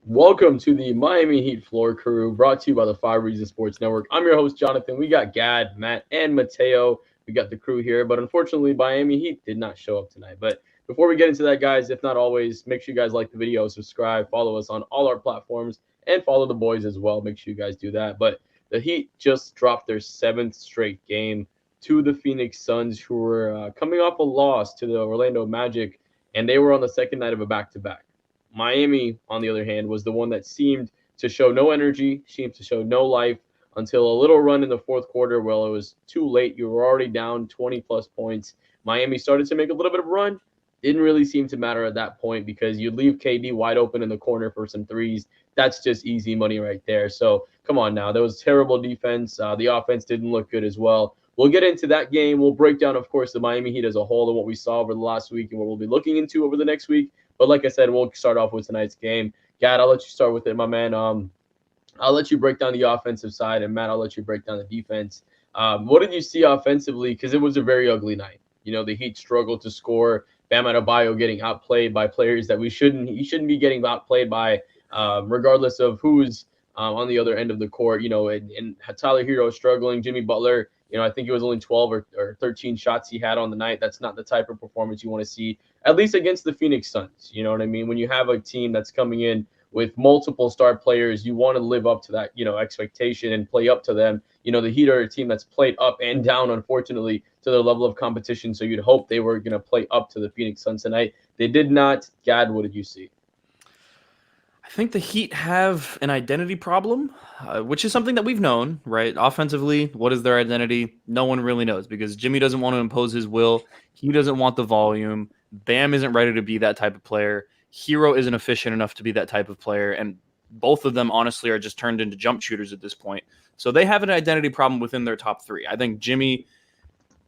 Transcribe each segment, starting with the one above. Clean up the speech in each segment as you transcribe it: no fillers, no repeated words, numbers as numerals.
Welcome to the Miami Heat Floor Crew, brought to you by the Five Reasons Sports Network. I'm your host, Jonathan. We got Gad, Matt, and Mateo. We got the crew here, but unfortunately, Miami Heat did not show up tonight. But before we get into that, guys, if not always, make sure you guys like the video, subscribe, follow us on all our platforms, and follow the boys as well. Make sure you guys do that. But the Heat just dropped their seventh straight game to the Phoenix Suns, who were coming off a loss to the Orlando Magic, and they were on the second night of a back-to-back. Miami, on the other hand, was the one that seemed to show no energy, seemed to show no life until a little run in the fourth quarter. Well, it was too late. You were already down 20 plus points. Miami started to make a little bit of a run. Didn't really seem to matter at that point because you'd leave KD wide open in the corner for some threes. That's just easy money right there. So come on now. That was terrible defense. The offense didn't look good as well. We'll get into that game. We'll break down, of course, the Miami Heat as a whole and what we saw over the last week and what we'll be looking into over the next week. But like I said, we'll start off with tonight's game. Gad, I'll let you start with it, my man. I'll let you break down the offensive side, and Matt, I'll let you break down the defense. What did you see offensively? Because it was a very ugly night. You know, the Heat struggled to score. Bam Adebayo getting outplayed by players that he shouldn't be getting outplayed by, regardless of who's on the other end of the court. You know, and Tyler Hero struggling. Jimmy Butler, you know, I think it was only 12 or 13 shots he had on the night. That's not the type of performance you want to see, at least against the Phoenix Suns. You know what I mean? When you have a team that's coming in with multiple star players, you want to live up to that, you know, expectation and play up to them. You know, the Heat are a team that's played up and down, unfortunately, to their level of competition. So you'd hope they were going to play up to the Phoenix Suns tonight. They did not. Gad, what did you see? I think the Heat have an identity problem, which is something that we've known, right? Offensively, what is their identity? No one really knows because Jimmy doesn't want to impose his will. He doesn't want the volume. Bam isn't ready to be that type of player. Hero isn't efficient enough to be that type of player. And both of them, honestly, are just turned into jump shooters at this point. So they have an identity problem within their top three. I think Jimmy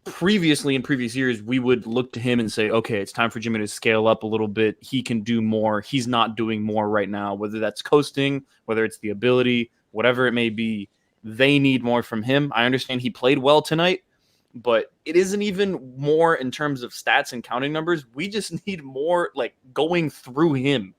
previously in previous years, we would look to him and say, okay, it's time for Jimmy to scale up a little bit. He can do more. He's not doing more right now, whether that's coasting, whether it's the ability, whatever it may be. They need more from him. I understand he played well tonight, but it isn't even more in terms of stats and counting numbers. We just need more like going through him.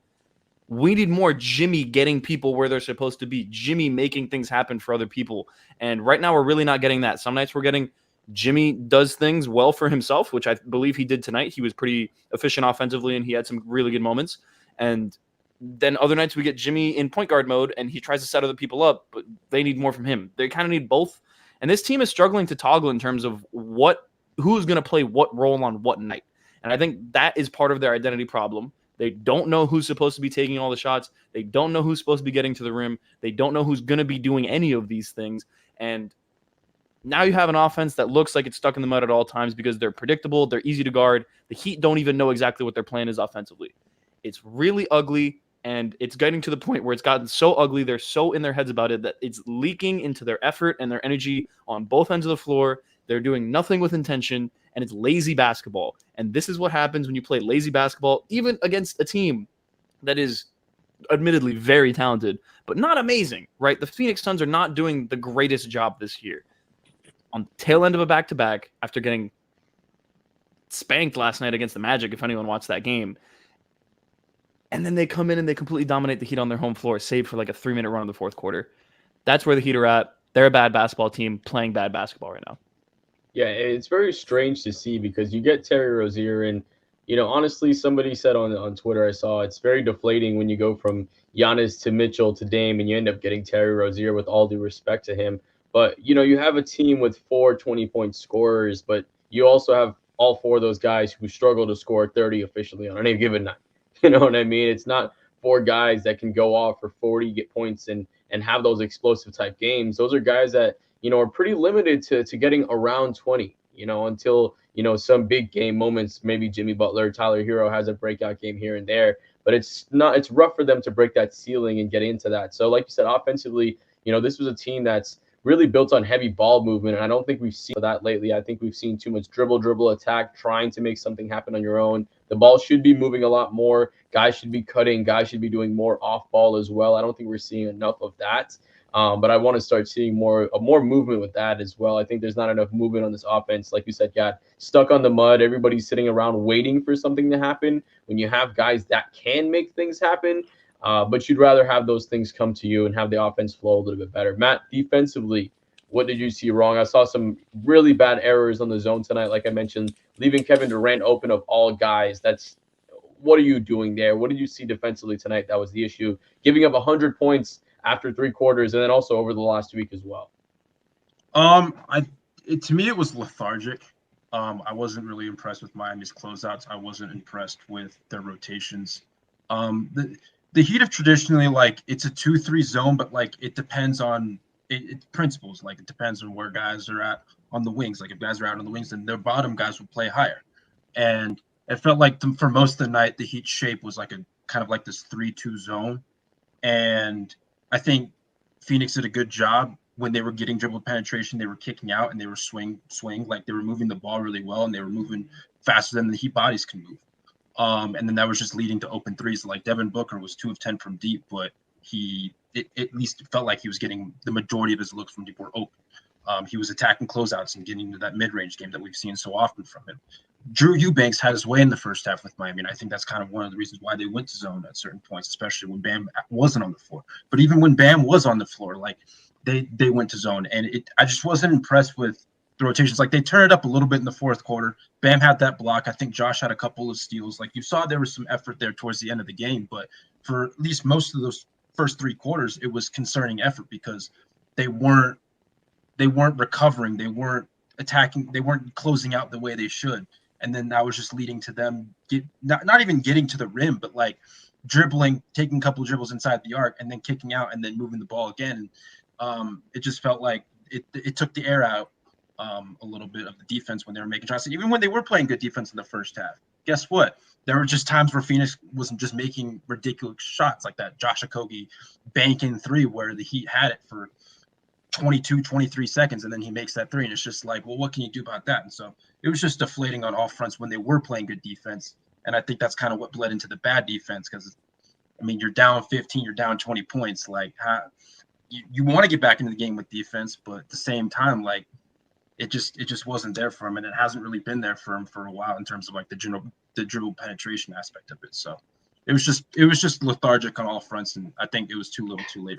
We need more Jimmy getting people where they're supposed to be, Jimmy making things happen for other people. And right now we're really not getting that. Some nights we're getting Jimmy does things well for himself, which I believe he did tonight. He was pretty efficient offensively, and he had some really good moments. And then other nights we get Jimmy in point guard mode, and he tries to set other people up, but they need more from him. They kind of need both. And this team is struggling to toggle in terms of who's going to play what role on what night. And I think that is part of their identity problem. They don't know who's supposed to be taking all the shots. They don't know who's supposed to be getting to the rim. They don't know who's going to be doing any of these things. And now you have an offense that looks like it's stuck in the mud at all times because they're predictable, they're easy to guard. The Heat don't even know exactly what their plan is offensively. It's really ugly, and it's getting to the point where it's gotten so ugly, they're so in their heads about it that it's leaking into their effort and their energy on both ends of the floor. They're doing nothing with intention, and it's lazy basketball. And this is what happens when you play lazy basketball, even against a team that is admittedly very talented, but not amazing, right? The Phoenix Suns are not doing the greatest job this year. On the tail end of a back-to-back after getting spanked last night against the Magic, if anyone watched that game. And then they come in and they completely dominate the Heat on their home floor, save for like a 3-minute run in the fourth quarter. That's where the Heat are at. They're a bad basketball team playing bad basketball right now. Yeah, it's very strange to see because you get Terry Rozier and, you know, honestly, somebody said on Twitter, I saw it's very deflating when you go from Giannis to Mitchell to Dame and you end up getting Terry Rozier, with all due respect to him. But, you know, you have a team with 4 20-point scorers, but you also have all four of those guys who struggle to score 30 efficiently on any given night. You know what I mean? It's not four guys that can go off for 40, get points, and have those explosive type games. Those are guys that, you know, are pretty limited to getting around 20, you know, until, you know, some big game moments. Maybe Jimmy Butler, Tyler Hero has a breakout game here and there, but it's rough for them to break that ceiling and get into that. So like you said, offensively, you know, this was a team that's really built on heavy ball movement, and I don't think we've seen that lately. I think we've seen too much dribble, attack, trying to make something happen on your own. The ball should be moving a lot more. Guys should be cutting. Guys should be doing more off ball as well. I don't think we're seeing enough of that. But I want to start seeing more movement with that as well. I think there's not enough movement on this offense. Like you said, got stuck on the mud. Everybody's sitting around waiting for something to happen. When you have guys that can make things happen, But you'd rather have those things come to you and have the offense flow a little bit better. Matt, defensively, what did you see wrong? I saw some really bad errors on the zone tonight, like I mentioned, leaving Kevin Durant open of all guys. That's what are you doing there? What did you see defensively tonight? That was the issue. Giving up 100 points after 3 quarters, and then also over the last week as well. To me it was lethargic. I wasn't really impressed with Miami's closeouts. I wasn't impressed with their rotations. The Heat have traditionally, like, it's a 2-3 zone, but like it depends on it principles. Like, it depends on where guys are at on the wings. Like, if guys are out on the wings, then their bottom guys will play higher. And it felt like for most of the night, the Heat shape was like a kind of like this 3-2 zone. And I think Phoenix did a good job when they were getting dribble penetration. They were kicking out and they were swing, like they were moving the ball really well, and they were moving faster than the Heat bodies can move. And then that was just leading to open threes. Like, Devin Booker was 2 of 10 from deep, but it at least felt like he was getting the majority of his looks from deep were open. He was attacking closeouts and getting into that mid-range game that we've seen so often from him. Drew Eubanks had his way in the first half with Miami, and I think that's kind of one of the reasons why they went to zone at certain points, especially when Bam wasn't on the floor. But even when Bam was on the floor, like, they went to zone, and I just wasn't impressed with the rotations. Like, they turned it up a little bit in the fourth quarter. Bam had that block. I think Josh had a couple of steals. Like, you saw there was some effort there towards the end of the game, but for at least most of those first 3 quarters, it was concerning effort because they weren't recovering, they weren't attacking, they weren't closing out the way they should. And then that was just leading to them not even getting to the rim, but like dribbling, taking a couple of dribbles inside the arc and then kicking out and then moving the ball again. It just felt like it took the air out a little bit of the defense when they were making shots. And even when they were playing good defense in the first half, guess what? There were just times where Phoenix wasn't just making ridiculous shots like that Josh Okogie banking 3 where the Heat had it for 22, 23 seconds, and then he makes that 3, and it's just like, well, what can you do about that? And so it was just deflating on all fronts when they were playing good defense, and I think that's kind of what bled into the bad defense because, I mean, you're down 15, you're down 20 points. Like, you want to get back into the game with defense, but at the same time, like, it just wasn't there for him, and it hasn't really been there for him for a while in terms of like the dribble penetration aspect of it. So it was just lethargic on all fronts, and I think it was too little, too late.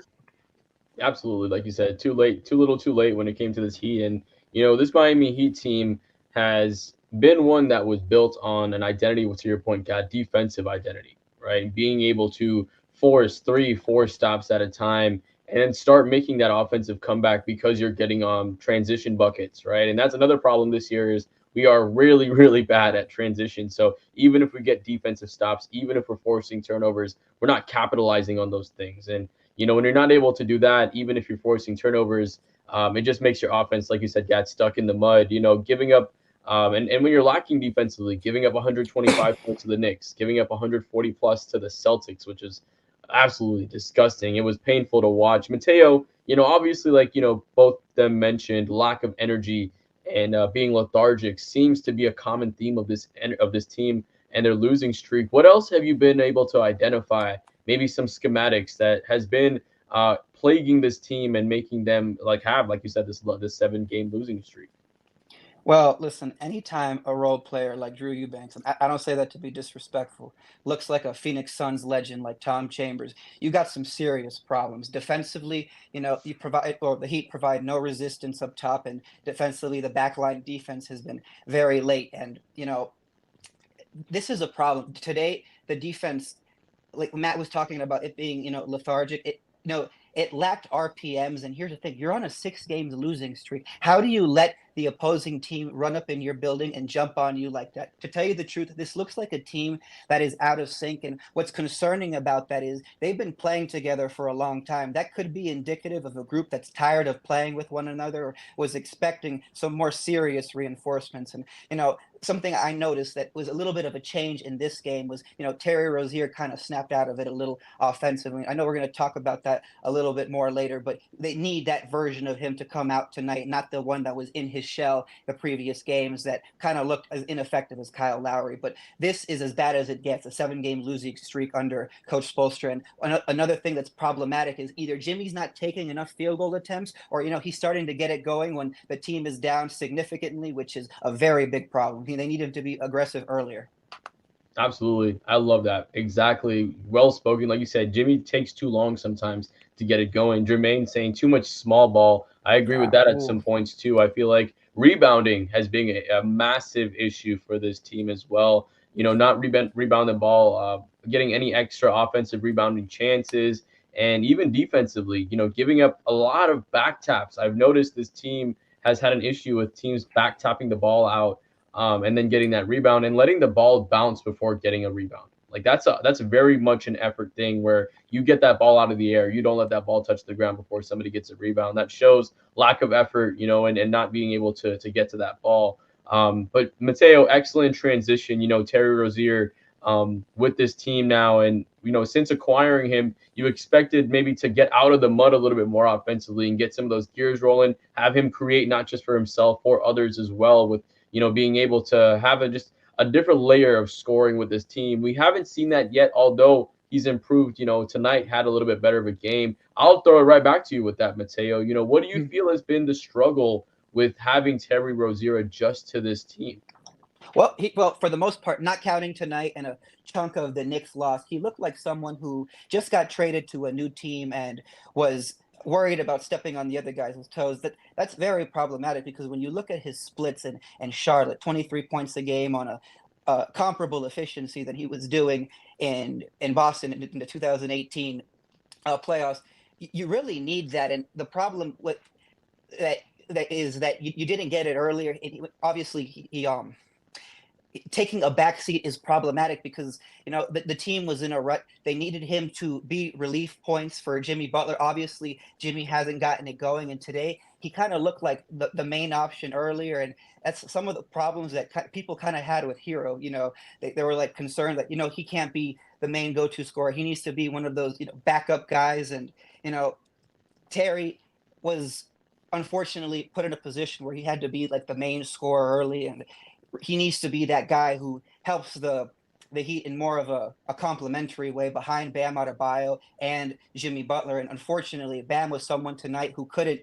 Absolutely, like you said, too late, too little, too late when it came to this Heat. And this Miami Heat team has been one that was built on an identity, to your point, God, defensive identity, right? Being able to force 3-4 stops at a time and then start making that offensive comeback because you're getting transition buckets, right? And that's another problem this year is we are really, really bad at transition. So even if we get defensive stops, even if we're forcing turnovers, we're not capitalizing on those things. And when you're not able to do that, even if you're forcing turnovers, it just makes your offense, like you said, get stuck in the mud. Giving up, and when you're lacking defensively, giving up 125 points to the Knicks, giving up 140 plus to the Celtics, which is absolutely disgusting. It was painful to watch. Mateo, obviously, like both them mentioned, lack of energy and being lethargic seems to be a common theme of this team and their losing streak. What else have you been able to identify? Maybe some schematics that has been plaguing this team and making them have, like you said, this 7-game losing streak. Well, listen, anytime a role player like Drew Eubanks, and I don't say that to be disrespectful, looks like a Phoenix Suns legend like Tom Chambers, you got some serious problems. Defensively, you provide, or the Heat provide no resistance up top, and defensively, the backline defense has been very late. And, this is a problem. Today, the defense, like Matt was talking about it being, lethargic, it lacked RPMs. And here's the thing, you're on a 6 games losing streak. How do you let the opposing team run up in your building and jump on you like that? To tell you the truth, this looks like a team that is out of sync. And what's concerning about that is they've been playing together for a long time. That could be indicative of a group that's tired of playing with one another or was expecting some more serious reinforcements. And, something I noticed that was a little bit of a change in this game was, Terry Rozier kind of snapped out of it a little offensively. I know we're going to talk about that a little bit more later, but they need that version of him to come out tonight, not the one that was in his shell the previous games that kind of looked as ineffective as Kyle Lowry. But this is as bad as it gets, a 7-game losing streak under Coach Spoelstra. And another thing that's problematic is either Jimmy's not taking enough field goal attempts or, he's starting to get it going when the team is down significantly, which is a very big problem. They need him to be aggressive earlier. Absolutely. I love that. Exactly. Well spoken. Like you said, Jimmy takes too long sometimes to get it going. Jermaine saying too much small ball. I agree with Yeah. that at Ooh. some points too. I feel like rebounding has been a massive issue for this team as well. Not rebound the ball, getting any extra offensive rebounding chances, and even defensively, giving up a lot of back taps. I've noticed this team has had an issue with teams back tapping the ball out and then getting that rebound and letting the ball bounce before getting a rebound. Like that's very much an effort thing where you get that ball out of the air, you don't let that ball touch the ground before somebody gets a rebound. That shows lack of effort, and not being able to get to that ball. But Mateo, excellent transition. Terry Rozier with this team now, and since acquiring him, you expected maybe to get out of the mud a little bit more offensively and get some of those gears rolling, have him create not just for himself, for others as well, with being able to have just a different layer of scoring with this team. We haven't seen that yet, although he's improved. Tonight had a little bit better of a game. I'll throw it right back to you with that, Mateo. What do you feel has been the struggle with having Terry Rozier adjust to this team? Well, for the most part, not counting tonight and a chunk of the Knicks loss, he looked like someone who just got traded to a new team and was worried about stepping on the other guys' toes. That's very problematic because when you look at his splits and Charlotte, 23 points a game on a comparable efficiency that he was doing in Boston in the 2018 playoffs, you really need that. And the problem with that is that you didn't get it earlier. Obviously, he taking a backseat is problematic because the team was in a rut. They needed him to be relief points for Jimmy Butler. Obviously, Jimmy hasn't gotten it going, and today he kind of looked like the main option earlier, and that's some of the problems that people kind of had with Hero. They were like concerned that he can't be the main go-to scorer. He needs to be one of those backup guys, and Terry was unfortunately put in a position where he had to be like the main scorer early, and he needs to be that guy who helps the Heat in more of a complementary way behind Bam Adebayo and Jimmy Butler. And unfortunately, Bam was someone tonight who couldn't,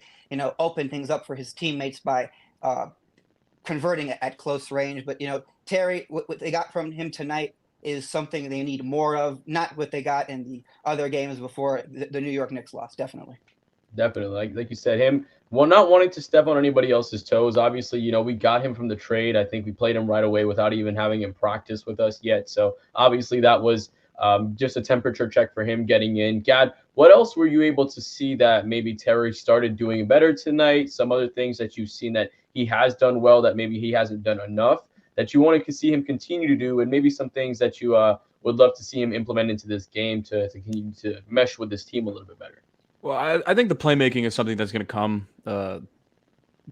open things up for his teammates by converting at close range. But Terry, what they got from him tonight is something they need more of, not what they got in the other games before the New York Knicks loss. Definitely. Definitely, like you said, him not wanting to step on anybody else's toes. Obviously, we got him from the trade. I think we played him right away without even having him practice with us yet. So obviously, that was just a temperature check for him getting in. Gad, what else were you able to see that maybe Terry started doing better tonight? Some other things that you've seen that he has done well that maybe he hasn't done enough that you wanted to see him continue to do, and maybe some things that you would love to see him implement into this game to continue to mesh with this team a little bit better. Well, I think the playmaking is something that's going to come.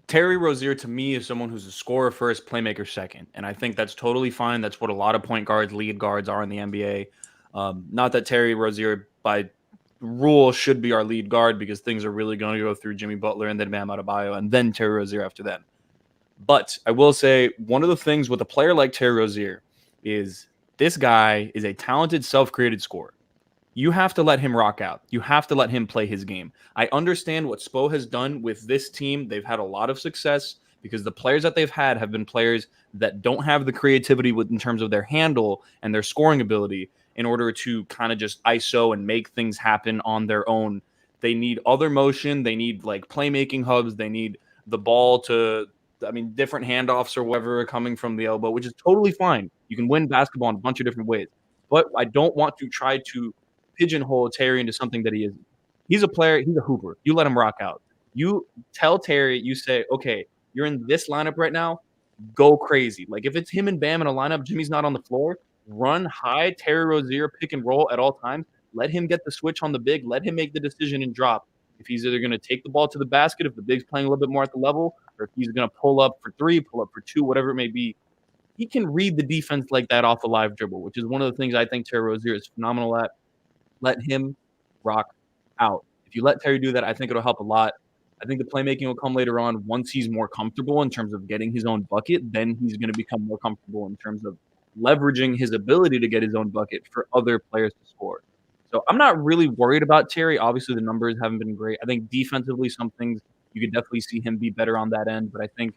Terry Rozier, to me, is someone who's a scorer first, playmaker second. And I think that's totally fine. That's what a lot of point guards, lead guards are in the NBA. Not that Terry Rozier, by rule, should be our lead guard because things are really going to go through Jimmy Butler and then Bam Adebayo and then Terry Rozier after that. But I will say one of the things with a player like Terry Rozier is this guy is a talented, self-created scorer. You have to let him rock out. You have to let him play his game. I understand what Spo has done with this team. They've had a lot of success because the players that they've had have been players that don't have the creativity in terms of their handle and their scoring ability in order to kind of just ISO and make things happen on their own. They need other motion. They need like playmaking hubs. They need the ball different handoffs or whatever coming from the elbow, which is totally fine. You can win basketball in a bunch of different ways. But I don't want to try to pigeonhole Terry into something that he isn't. He's a player. He's a hooper. You let him rock out. You tell Terry, you say, okay, you're in this lineup right now. Go crazy. Like if it's him and Bam in a lineup, Jimmy's not on the floor, run high, Terry Rozier, pick and roll at all times. Let him get the switch on the big. Let him make the decision and drop. If he's either going to take the ball to the basket, if the big's playing a little bit more at the level, or if he's going to pull up for three, pull up for two, whatever it may be, he can read the defense like that off a live dribble, which is one of the things I think Terry Rozier is phenomenal at. Let him rock out. If you let Terry do that, I think it'll help a lot. I think the playmaking will come later on once he's more comfortable in terms of getting his own bucket. Then he's going to become more comfortable in terms of leveraging his ability to get his own bucket for other players to score. So I'm not really worried about Terry. Obviously, the numbers haven't been great. I think defensively, some things you could definitely see him be better on that end. But I think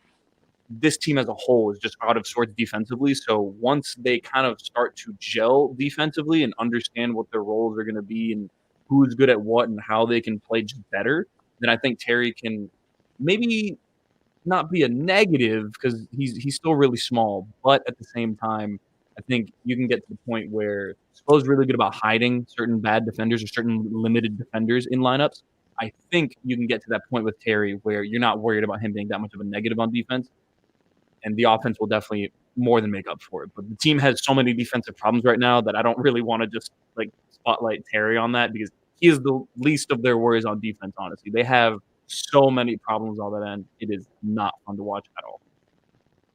this team as a whole is just out of sorts defensively. So once they kind of start to gel defensively and understand what their roles are going to be and who's good at what and how they can play just better, then I think Terry can maybe not be a negative because he's still really small, but at the same time, I think you can get to the point where Spo's really good about hiding certain bad defenders or certain limited defenders in lineups. I think you can get to that point with Terry where you're not worried about him being that much of a negative on defense, and the offense will definitely more than make up for it. But the team has so many defensive problems right now that I don't really want to just like spotlight Terry on that because he is the least of their worries on defense. Honestly, they have so many problems on that end. It is not fun to watch at all.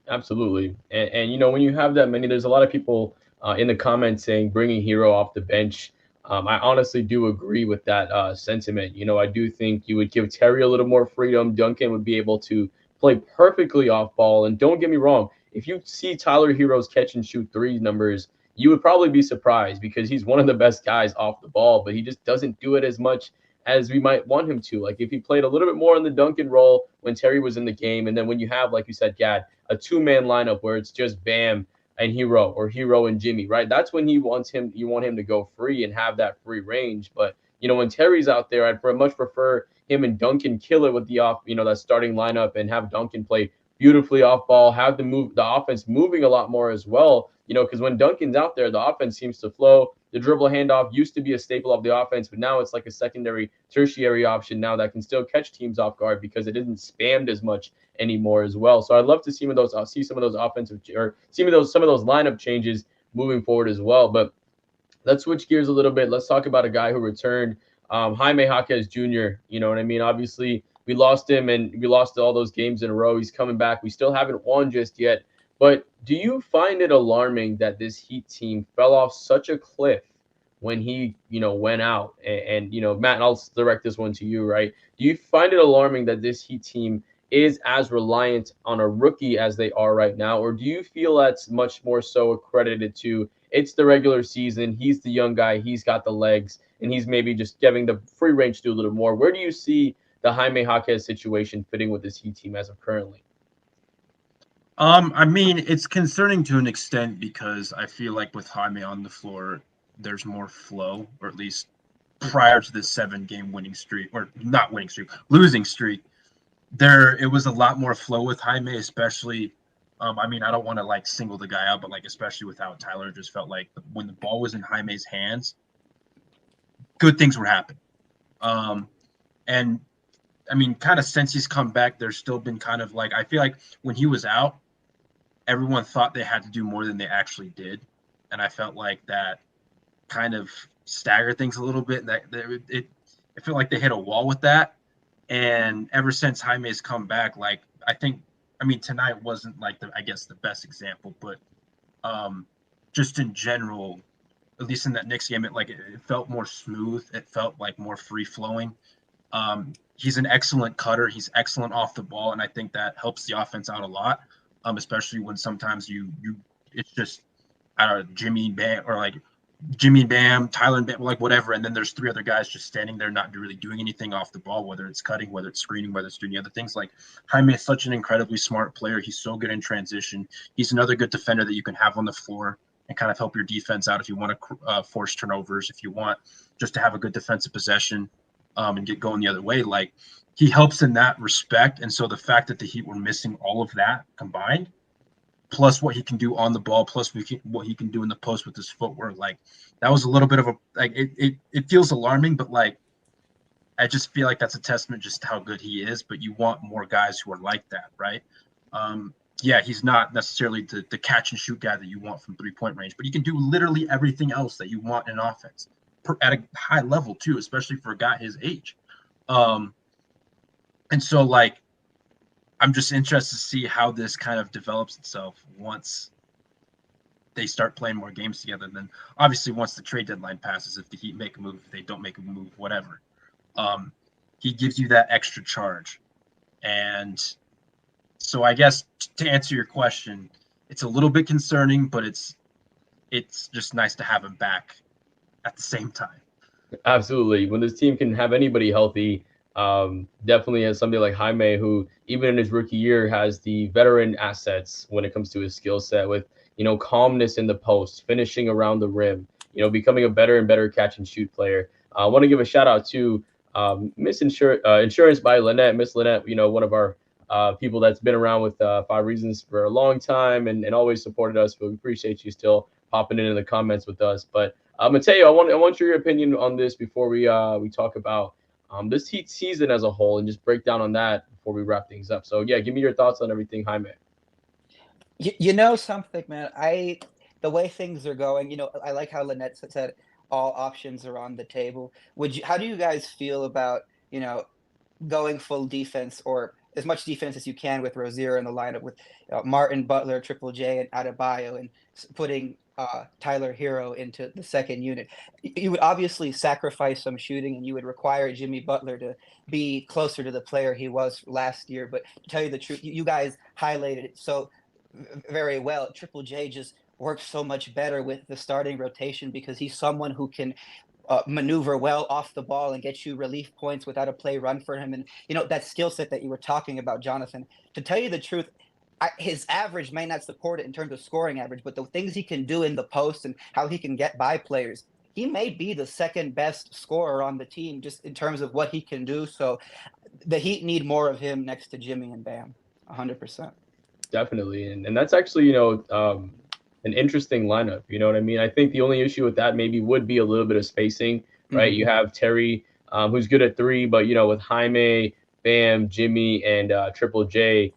Absolutely. And you know, when you have that many, there's a lot of people in the comments saying bringing Hero off the bench. I honestly do agree with that sentiment. You know, I do think you would give Terry a little more freedom. Duncan would be able to play perfectly off ball. And don't get me wrong, if you see Tyler Hero's catch and shoot three numbers, you would probably be surprised because he's one of the best guys off the ball, but he just doesn't do it as much as we might want him to. Like if he played a little bit more in the Duncan role when Terry was in the game, and then when you have, like you said, Gad, a two-man lineup where it's just Bam and Hero or Hero and Jimmy, right? That's when you want him to go free and have that free range. But you know, when Terry's out there, I'd much prefer him and Duncan kill it with the off, you know, that starting lineup and have Duncan play beautifully off ball, have the offense moving a lot more as well. You know, because when Duncan's out there, the offense seems to flow. The dribble handoff used to be a staple of the offense, but now it's like a secondary, tertiary option now that can still catch teams off guard because it isn't spammed as much anymore as well. So I'd love to see some of those offensive or some of those lineup changes moving forward as well. But let's switch gears a little bit. Let's talk about a guy who returned, Jaime Jaquez Jr. You know what I mean? Obviously, we lost him and we lost all those games in a row. He's coming back. We still haven't won just yet. But do you find it alarming that this Heat team fell off such a cliff when he, you know, went out? And you know, Matt, and I'll direct this one to you, right? Do you find it alarming that this Heat team is as reliant on a rookie as they are right now? Or do you feel that's much more so accredited to it's the regular season, he's the young guy, he's got the legs, and he's maybe just giving the free range to do a little more? Where do you see the Jaime Jaquez situation fitting with this Heat team as of currently? I mean, it's concerning to an extent because I feel like with Jaime on the floor, there's more flow, or at least prior to this 7-game winning streak, or not winning streak, losing streak, it was a lot more flow with Jaime, especially. I mean, I don't want to like single the guy out, but like especially without Tyler, it just felt like when the ball was in Jaime's hands, good things were happening. And I mean, kind of since he's come back, there's still been kind of like I feel like when he was out, everyone thought they had to do more than they actually did, and I felt like that kind of staggered things a little bit. I feel like they hit a wall with that, and ever since Jaime's come back, like I mean, tonight wasn't like the best example, but just in general, at least in that Knicks game, it felt more smooth. It felt like more free flowing. He's an excellent cutter. He's excellent off the ball, and I think that helps the offense out a lot. Especially when sometimes it's just I don't know, Jimmy and Bam, Tyler and Bam, like whatever, and then there's 3 other guys just standing there not really doing anything off the ball, whether it's cutting, whether it's screening, whether it's doing the other things. Like Jaime is such an incredibly smart player. He's so good in transition. He's another good defender that you can have on the floor and kind of help your defense out if you want to force turnovers, if you want just to have a good defensive possession and get going the other way. Like he helps in that respect. And so the fact that the Heat were missing all of that combined, plus what he can do on the ball, plus what he can do in the post with his footwork, like that was a little bit of it feels alarming, but like I just feel like that's a testament just to how good he is. But you want more guys who are like that, right? Yeah, he's not necessarily the catch and shoot guy that you want from 3-point range, but he can do literally everything else that you want in offense at a high level too, especially for a guy his age. And so like I'm just interested to see how this kind of develops itself once they start playing more games together. And then obviously once the trade deadline passes, if the Heat make a move, if they don't make a move, whatever, he gives you that extra charge. And so I guess to answer your question, it's a little bit concerning, but it's just nice to have him back at the same time. Absolutely. When this team can have anybody healthy, Definitely has somebody like Jaime, who even in his rookie year has the veteran assets when it comes to his skill set, with calmness in the post, finishing around the rim, becoming a better and better catch and shoot player. I want to give a shout out to Insurance by Lynette, Miss Lynette, one of our people that's been around with Five Reasons for a long time and always supported us. But we appreciate you still popping in the comments with us. But Mateo, I want your opinion on this before we talk about this Heat season as a whole and just break down on that before we wrap things up. So yeah, give me your thoughts on everything, Jaime. You know something, man. The way things are going, I like how Lynette said all options are on the table. How do you guys feel about, going full defense or as much defense as you can with Rozier in the lineup with Martin, Butler, Triple J, and Adebayo, and putting Tyler Hero into the second unit? You would obviously sacrifice some shooting, and you would require Jimmy Butler to be closer to the player he was last year. But to tell you the truth, you guys highlighted it so very well. Triple J just works so much better with the starting rotation because he's someone who can maneuver well off the ball and get you relief points without a play run for him. And, that skill set that you were talking about, Jonathan, to tell you the truth, his average may not support it in terms of scoring average, but the things he can do in the post and how he can get by players, he may be the second best scorer on the team just in terms of what he can do. So the Heat need more of him next to Jimmy and Bam, 100%. Definitely, and that's actually an interesting lineup. You know what I mean? I think the only issue with that maybe would be a little bit of spacing, right? You have Terry, who's good at three, but with Jaime, Bam, Jimmy, and Triple J,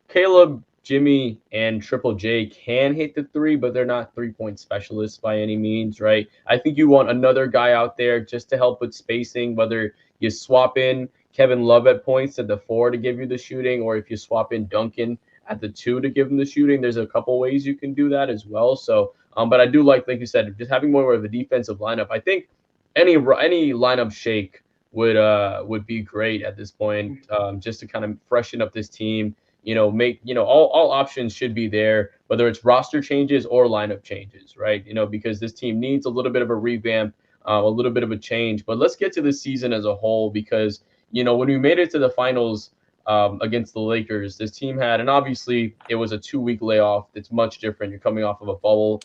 Caleb, Jimmy, and Triple J can hit the three, but they're not 3-point specialists by any means, right? I think you want another guy out there just to help with spacing, whether you swap in Kevin Love at points at the 4 to give you the shooting, or if you swap in Duncan at the 2 to give him the shooting. There's a couple ways you can do that as well. So, but I do like you said, just having more of a defensive lineup. I think any lineup shake would be great at this point, just to kind of freshen up this team. Make all options should be there, whether it's roster changes or lineup changes, right? Because this team needs a little bit of a revamp, a little bit of a change. But let's get to the season as a whole, because when we made it to the finals against the Lakers, this team had, and obviously it was a 2-week layoff. It's much different. You're coming off of a bubble,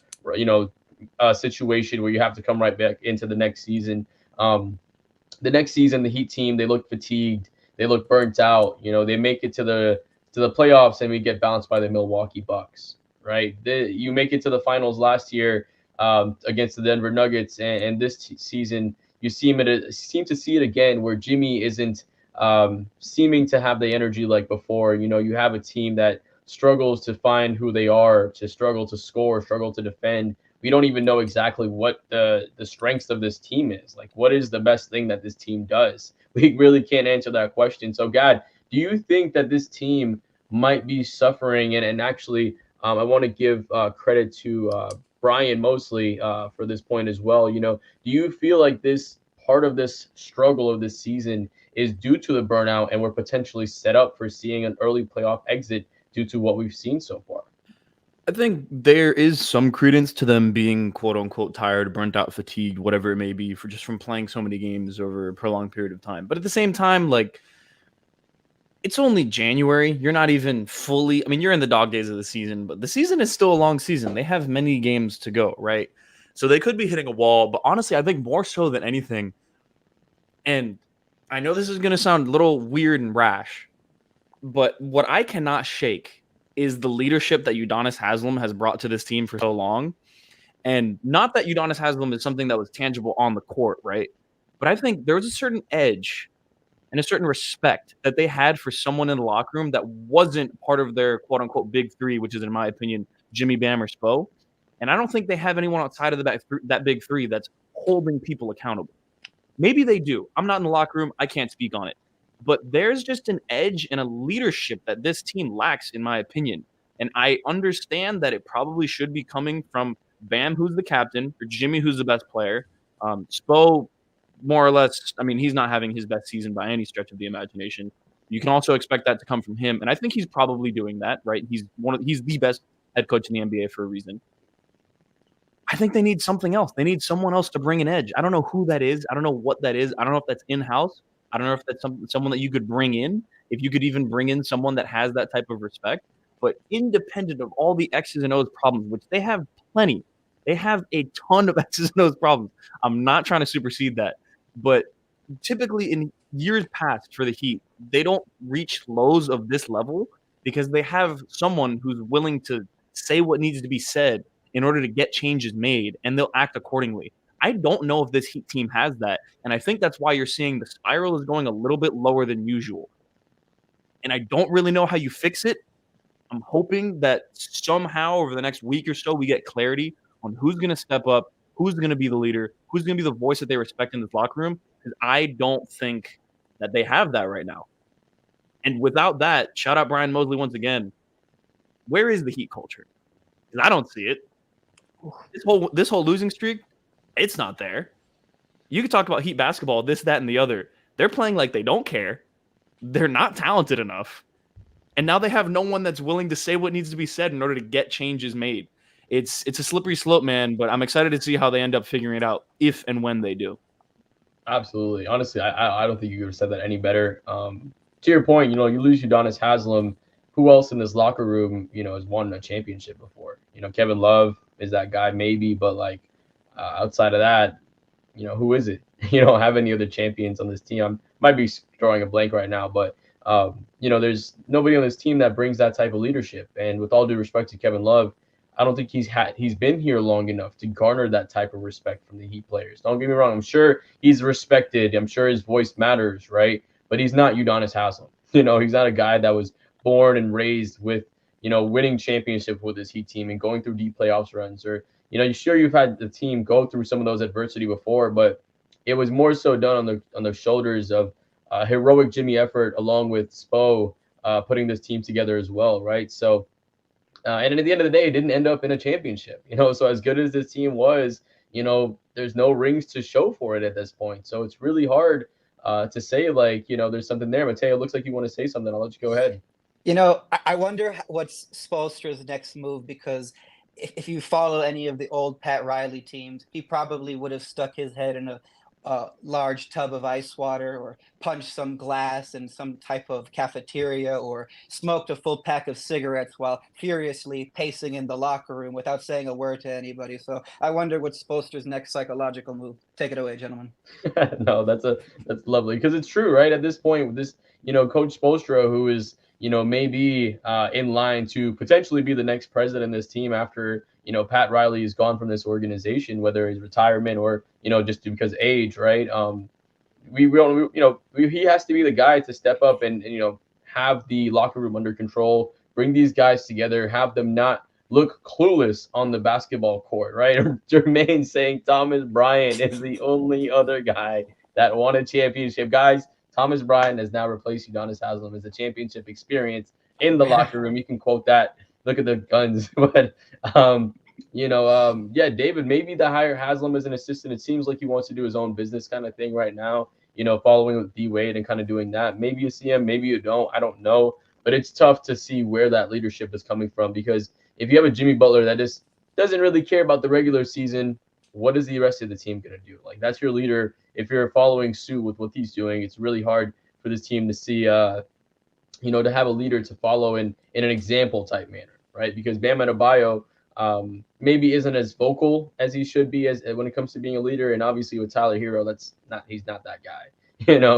situation where you have to come right back into the next season. The next season, the Heat team, they look fatigued, they look burnt out. They make it to the playoffs and we get bounced by the Milwaukee Bucks, right? You make it to the finals last year against the Denver Nuggets, and this season you seem to see it again, where Jimmy isn't seeming to have the energy like before. You have a team that struggles to find who they are, to struggle to score, struggle to defend. We don't even know exactly what the strengths of this team is. Like, what is the best thing that this team does? We really can't answer that question. So, Gad, do you think that this team might be suffering? And actually, I want to give credit to Brian mostly for this point as well. Do you feel like this part of this struggle of this season is due to the burnout, and we're potentially set up for seeing an early playoff exit due to what we've seen so far? I think there is some credence to them being quote unquote tired, burnt out, fatigued, whatever it may be, from playing so many games over a prolonged period of time. But at the same time, it's only January. You're not even fully, you're in the dog days of the season, but the season is still a long season. They have many games to go, right? So they could be hitting a wall, but honestly, I think more so than anything, and I know this is going to sound a little weird and rash, but what I cannot shake is the leadership that Udonis Haslem has brought to this team for so long. And not that Udonis Haslem is something that was tangible on the court, right? But I think there was a certain edge and a certain respect that they had for someone in the locker room that wasn't part of their quote unquote big three, which is, in my opinion, Jimmy, Bam, or Spo. And I don't think they have anyone outside of that big three that's holding people accountable. Maybe they do. I'm not in the locker room. I can't speak on it. But there's just an edge and a leadership that this team lacks, in my opinion. And I understand that it probably should be coming from Bam, who's the captain, or Jimmy, who's the best player. Spo, more or less, he's not having his best season by any stretch of the imagination. You can also expect that to come from him. And I think he's probably doing that, right? He's the best head coach in the NBA for a reason. I think they need something else. They need someone else to bring an edge. I don't know who that is. I don't know what that is. I don't know if that's in-house. I don't know if that's someone that you could bring in, if you could even bring in someone that has that type of respect. But independent of all the X's and O's problems, which they have plenty, they have a ton of X's and O's problems. I'm not trying to supersede that. But typically in years past for the Heat, they don't reach lows of this level because they have someone who's willing to say what needs to be said in order to get changes made, and they'll act accordingly. I don't know if this Heat team has that, and I think that's why you're seeing the spiral is going a little bit lower than usual. And I don't really know how you fix it. I'm hoping that somehow over the next week or so we get clarity on who's going to step up, who's going to be the leader, who's going to be the voice that they respect in this locker room, because I don't think that they have that right now. And without that, shout out Brian Mosley once again. Where is the Heat culture? Because I don't see it. This whole losing streak, it's not there. You can talk about Heat basketball, this, that, and the other. They're playing like they don't care. They're not talented enough. And now they have no one that's willing to say what needs to be said in order to get changes made. It's a slippery slope, man, but I'm excited to see how they end up figuring it out if and when they do. Absolutely. Honestly, I don't think you could have said that any better. To your point, you lose Udonis Haslem. Who else in this locker room, has won a championship before? Kevin Love is that guy maybe, but outside of that, who is it? You don't have any other champions on this team. I might be drawing a blank right now, but there's nobody on this team that brings that type of leadership. And with all due respect to Kevin Love, I don't think he's been here long enough to garner that type of respect from the Heat players. Don't get me wrong. I'm sure he's respected. I'm sure his voice matters, right? But he's not Udonis Haslem. He's not a guy that was born and raised with, winning championship with his Heat team and going through deep playoffs runs. Or, sure you've had the team go through some of those adversity before, but it was more so done on the shoulders of heroic Jimmy effort along with Spo putting this team together as well, right? So, and at the end of the day, it didn't end up in a championship, So as good as this team was, there's no rings to show for it at this point. So it's really hard to say there's something there. Mateo, looks like you want to say something. I'll let you go ahead. I wonder what's Spoelstra's next move, because if you follow any of the old Pat Riley teams, he probably would have stuck his head in a large tub of ice water, or punched some glass in some type of cafeteria, or smoked a full pack of cigarettes while furiously pacing in the locker room without saying a word to anybody. So I wonder what's Spoelstra's next psychological move. Take it away, gentlemen. No, that's lovely, because it's true, right? At this point, with this, Coach Spoelstra, who is, maybe in line to potentially be the next president of this team after, Pat Riley is gone from this organization, whether he's retirement or, just because age, right? He has to be the guy to step up and have the locker room under control, bring these guys together, have them not look clueless on the basketball court, right? Jermaine saying Thomas Bryant is the only other guy that won a championship. Guys, Thomas Bryant has now replaced Udonis Haslem as a championship experience in the locker room. You can quote that. Look at the guns. But, David, maybe the hire Haslem as an assistant. It seems like he wants to do his own business kind of thing right now, following with D-Wade and kind of doing that. Maybe you see him, maybe you don't. I don't know. But it's tough to see where that leadership is coming from, because if you have a Jimmy Butler that just doesn't really care about the regular season, what is the rest of the team going to do? That's your leader. If you're following suit with what he's doing, it's really hard for this team to see, to have a leader to follow in an example type manner, right? Because Bam Adebayo maybe isn't as vocal as he should be as when it comes to being a leader. And obviously with Tyler Hero, he's not that guy,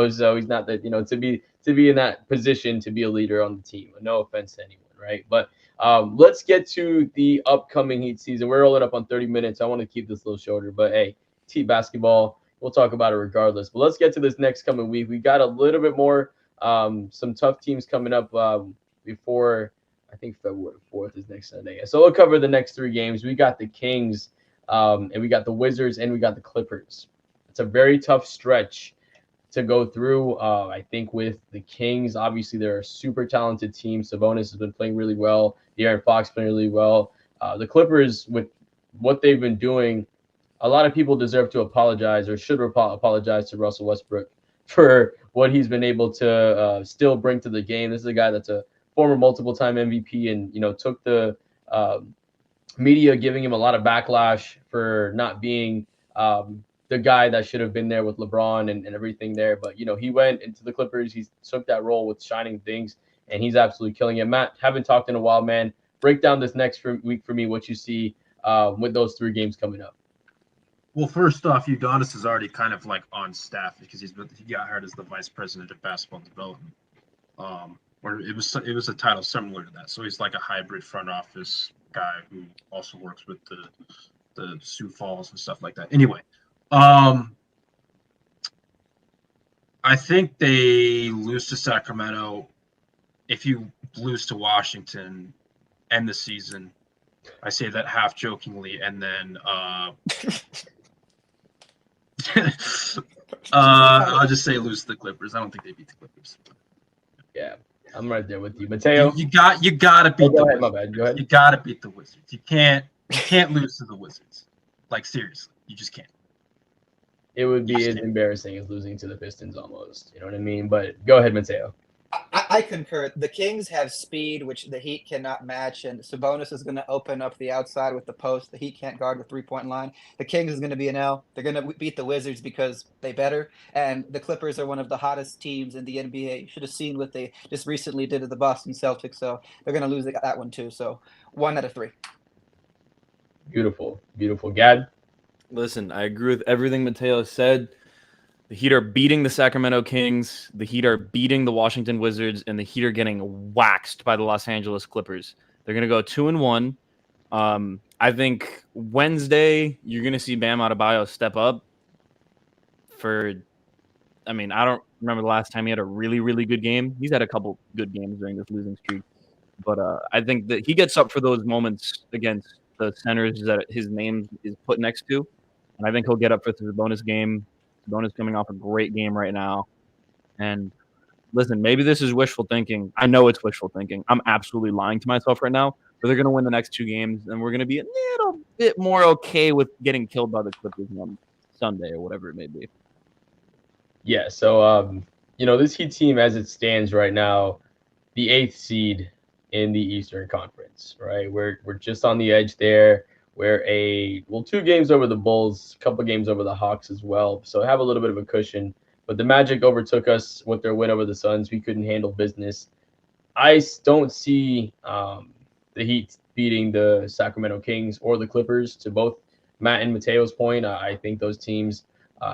so he's not that, to be in that position to be a leader on the team. No offense to anyone, right? But let's get to the upcoming Heat season. We're rolling up on 30 minutes. I want to keep this a little shorter, but hey, Heat basketball, we'll talk about it regardless. But let's get to this next coming week. We got a little bit more, some tough teams coming up before, I think February 4th is next Sunday. So we'll cover the next 3 games. We got the Kings, and we got the Wizards, and we got the Clippers. It's a very tough stretch to go through. I think with the Kings, obviously they're a super talented team. Sabonis has been playing really well. De'Aaron Fox playing really well. The Clippers, with what they've been doing, a lot of people deserve to apologize, or should apologize to Russell Westbrook for what he's been able to still bring to the game. This is a guy that's a former multiple-time MVP, and took the media giving him a lot of backlash for not being the guy that should have been there with LeBron and everything there. But, he went into the Clippers. He took that role with shining things, and he's absolutely killing it. Matt, haven't talked in a while, man. Break down this next week for me, what you see with those 3 games coming up. Well, first off, Udonis is already kind of like on staff because he got hired as the vice president of basketball development. Where it was a title similar to that. So he's like a hybrid front office guy who also works with the Sioux Falls and stuff like that. Anyway, I think they lose to Sacramento. If you lose to Washington, end the season. I say that half jokingly, and then I'll just say lose to the Clippers. I don't think they beat the Clippers. Yeah, I'm right there with you, Mateo. You got to beat the Wizards. My bad. Go ahead. You got to beat the Wizards. You can't lose to the Wizards. Like, seriously, you just can't. It would be as embarrassing as losing to the Pistons almost. You know what I mean? But go ahead, Mateo. I concur. The Kings have speed, which the Heat cannot match, and Sabonis is going to open up the outside with the post. The Heat can't guard the three-point line. The Kings is going to be an L. They're going to beat the Wizards because they better, and the Clippers are one of the hottest teams in the NBA. You should have seen what they just recently did to the Boston Celtics, so they're going to lose that one too. So 1 out of 3. Beautiful, beautiful. Gad? Listen, I agree with everything Mateo said. The Heat are beating the Sacramento Kings. The Heat are beating the Washington Wizards, and the Heat are getting waxed by the Los Angeles Clippers. They're going to go 2-1. I think Wednesday you're going to see Bam Adebayo step up. I don't remember the last time he had a really, really good game. He's had a couple good games during this losing streak, but I think that he gets up for those moments against the centers that his name is put next to, and I think he'll get up for the bonus game. Sabonis coming off a great game right now. And listen, maybe this is wishful thinking. I know it's wishful thinking. I'm absolutely lying to myself right now. But they're going to win the next 2 games, and we're going to be a little bit more okay with getting killed by the Clippers on Sunday or whatever it may be. Yeah, so, this Heat team as it stands right now, the 8th seed in the Eastern Conference, right? We're just on the edge there. We're 2 games over the Bulls, a couple games over the Hawks as well. So have a little bit of a cushion. But the Magic overtook us with their win over the Suns. We couldn't handle business. I don't see the Heat beating the Sacramento Kings or the Clippers. To both Matt and Mateo's point, I think those teams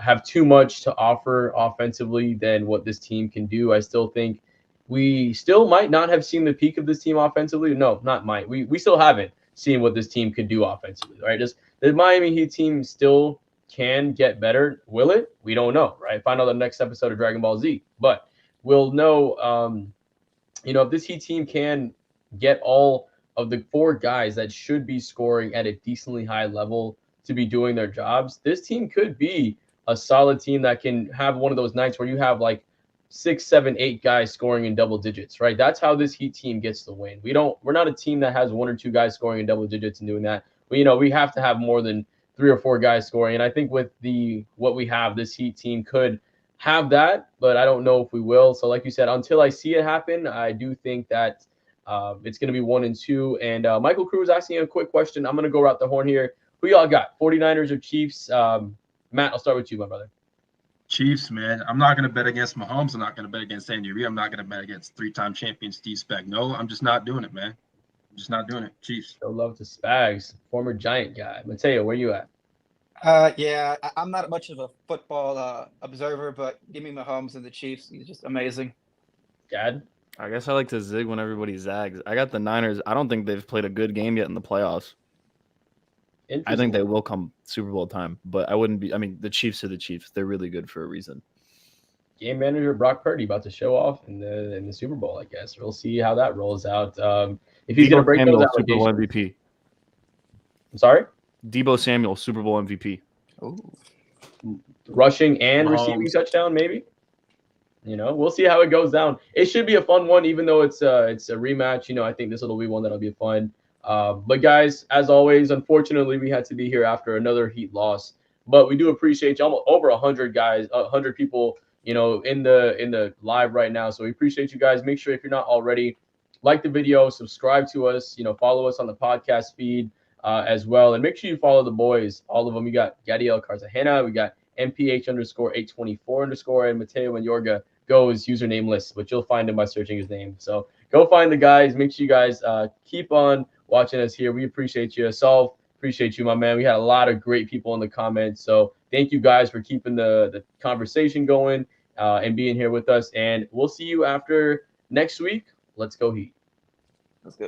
have too much to offer offensively than what this team can do. I still think we still might not have seen the peak of this team offensively. No, not might. We still haven't seeing what this team could do offensively, right? Just the Miami Heat team still can get better. Will it? We don't know, right? Find out the next episode of Dragon Ball Z. But we'll know, if this Heat team can get all of the 4 guys that should be scoring at a decently high level to be doing their jobs, this team could be a solid team that can have one of those nights where you have like 6, 7, 8 guys scoring in double digits, right? That's how this Heat team gets the win. We're not a team that has 1 or 2 guys scoring in double digits and doing that. We have to have more than 3 or 4 guys scoring. And I think with what we have, this Heat team could have that, but I don't know if we will. So like you said, until I see it happen, I do think that it's going to be 1 and 2. And Michael Cruz asking a quick question. I'm going to go around the horn here. Who y'all got? 49ers or Chiefs? Matt, I'll start with you, my brother. Chiefs, man. I'm not going to bet against Mahomes. I'm not going to bet against Andy Reid. I'm not going to bet against 3-time champion Steve Spagnuolo. I'm just not doing it, man. I'm just not doing it. Chiefs. Show love to Spags, former Giant guy. Mateo, where you at? I'm not much of a football observer, but give me Mahomes and the Chiefs. He's just amazing. Gad? I guess I like to zig when everybody zags. I got the Niners. I don't think they've played a good game yet in the playoffs. I think they will come Super Bowl time, but I wouldn't be. I mean, the Chiefs are the Chiefs. They're really good for a reason. Game manager Brock Purdy about to show off in the Super Bowl, I guess. We'll see how that rolls out. If he's going to break those Super Bowl MVP. I'm sorry? Deebo Samuel, Super Bowl MVP. Ooh. Rushing and receiving touchdown, maybe. We'll see how it goes down. It should be a fun one, even though it's a rematch. I think this will be one that'll be fun. But guys, as always, unfortunately, we had to be here after another Heat loss. But we do appreciate you. Almost over 100 guys, 100 people, in the live right now. So we appreciate you guys. Make sure if you're not already, like the video, subscribe to us. Follow us on the podcast feed as well, and make sure you follow the boys. All of them. We got Gadiel Cartagena, we got MPH_824_, and Mateo Mayorga goes usernameless, but you'll find him by searching his name. So go find the guys. Make sure you guys keep on watching us here. We appreciate you. Solve, appreciate you, my man. We had a lot of great people in the comments. So thank you guys for keeping the conversation going and being here with us. And we'll see you after next week. Let's go Heat. Let's go.